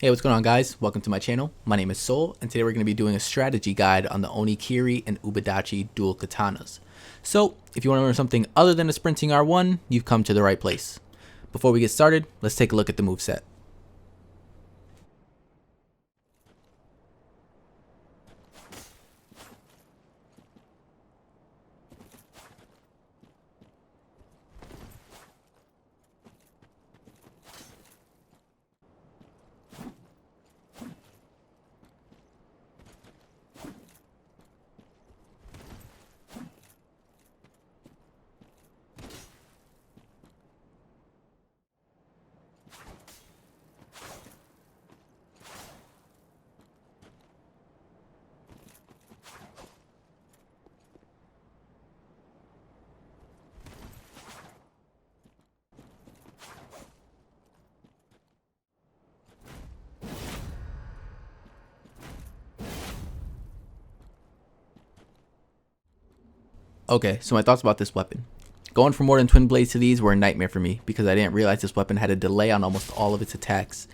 Hey, what's going on, guys? Welcome to my channel. My name is Soul, and today we're going to be doing a strategy guide on the Onikiri and Ubadachi dual katanas. So, if you want to learn something other than a sprinting R1, you've come to the right place. Before we get started, let's take a look at the moveset. Okay, so my thoughts about this weapon. Going from Warden Twinblades to these were a nightmare for me because I didn't realize this weapon had a delay on almost all of its attacks.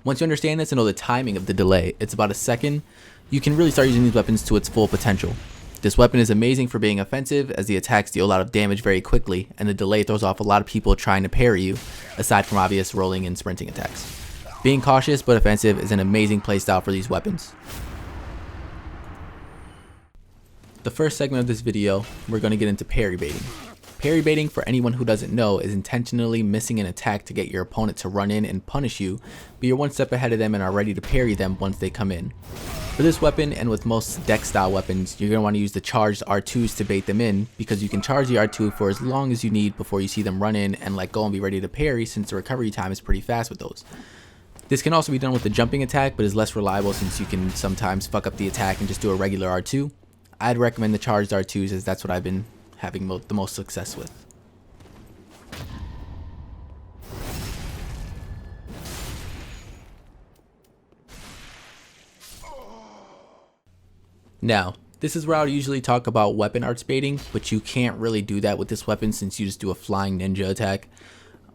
Once you understand this and know the timing of the delay, it's about a second, you can really start using these weapons to its full potential. This weapon is amazing for being offensive as the attacks deal a lot of damage very quickly and the delay throws off a lot of people trying to parry you, aside from obvious rolling and sprinting attacks. Being cautious but offensive is an amazing playstyle for these weapons. The first segment of this video, we're going to get into parry baiting. Parry baiting, for anyone who doesn't know, is intentionally missing an attack to get your opponent to run in and punish you, but you're one step ahead of them and are ready to parry them once they come in. For this weapon, and with most deck style weapons, you're going to want to use the charged R2s to bait them in, because you can charge the R2 for as long as you need before you see them run in and let go and be ready to parry, since the recovery time is pretty fast with those. This can also be done with the jumping attack, but is less reliable since you can sometimes fuck up the attack and just do a regular R2. I'd recommend the charged R2s as that's what I've been having the most success with. Now, this is where I would usually talk about weapon arts baiting, but you can't really do that with this weapon since you just do a flying ninja attack.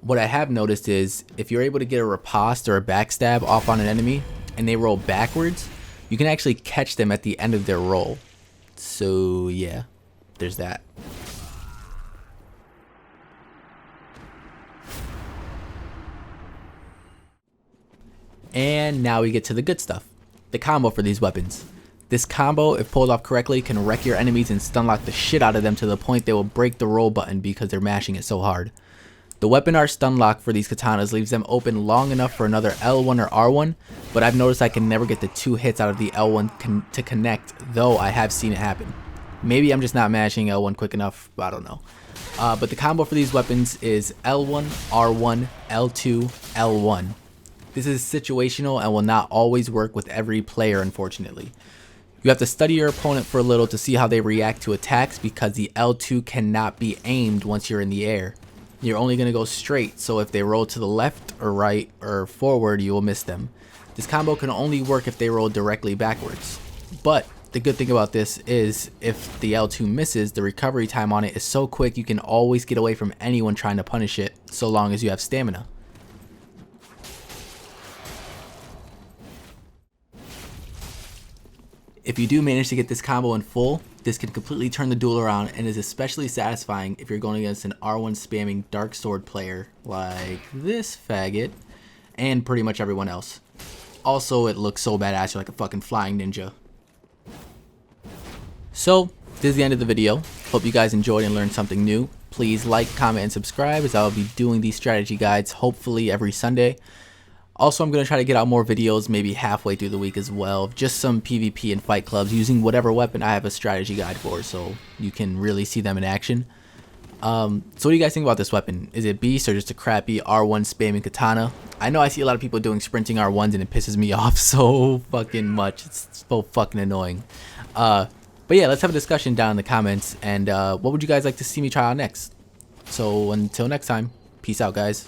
What I have noticed is if you're able to get a riposte or a backstab off on an enemy and they roll backwards, you can actually catch them at the end of their roll. So yeah, there's that. And now we get to the good stuff. The combo for these weapons. This combo, if pulled off correctly, can wreck your enemies and stun lock the shit out of them to the point they will break the roll button because they're mashing it so hard. The weapon art stun lock for these katanas leaves them open long enough for another L1 or R1, but I've noticed I can never get the 2 hits out of the L1 to connect, though I have seen it happen. Maybe I'm just not mashing L1 quick enough, I don't know. But the combo for these weapons is L1, R1, L2, L1. This is situational and will not always work with every player, unfortunately. You have to study your opponent for a little to see how they react to attacks because the L2 cannot be aimed once you're in the air. You're only going to go straight, so if they roll to the left or right or forward, you will miss them. This combo can only work if they roll directly backwards. But the good thing about this is if the L2 misses, the recovery time on it is so quick you can always get away from anyone trying to punish it, so long as you have stamina. If you do manage to get this combo in full, this can completely turn the duel around and is especially satisfying if you're going against an R1 spamming dark sword player like this faggot and pretty much everyone else. Also, it looks so badass, you're like a fucking flying ninja. So, this is the end of the video. Hope you guys enjoyed and learned something new. Please like, comment, and subscribe as I'll be doing these strategy guides hopefully every Sunday. Also, I'm going to try to get out more videos maybe halfway through the week as well. Just some PvP and fight clubs using whatever weapon I have a strategy guide for so you can really see them in action. So what do you guys think about this weapon? Is it beast or just a crappy R1 spamming katana? I know I see a lot of people doing sprinting R1s and it pisses me off so fucking much. It's so fucking annoying. But yeah, let's have a discussion down in the comments and what would you guys like to see me try out next? So until next time, peace out, guys.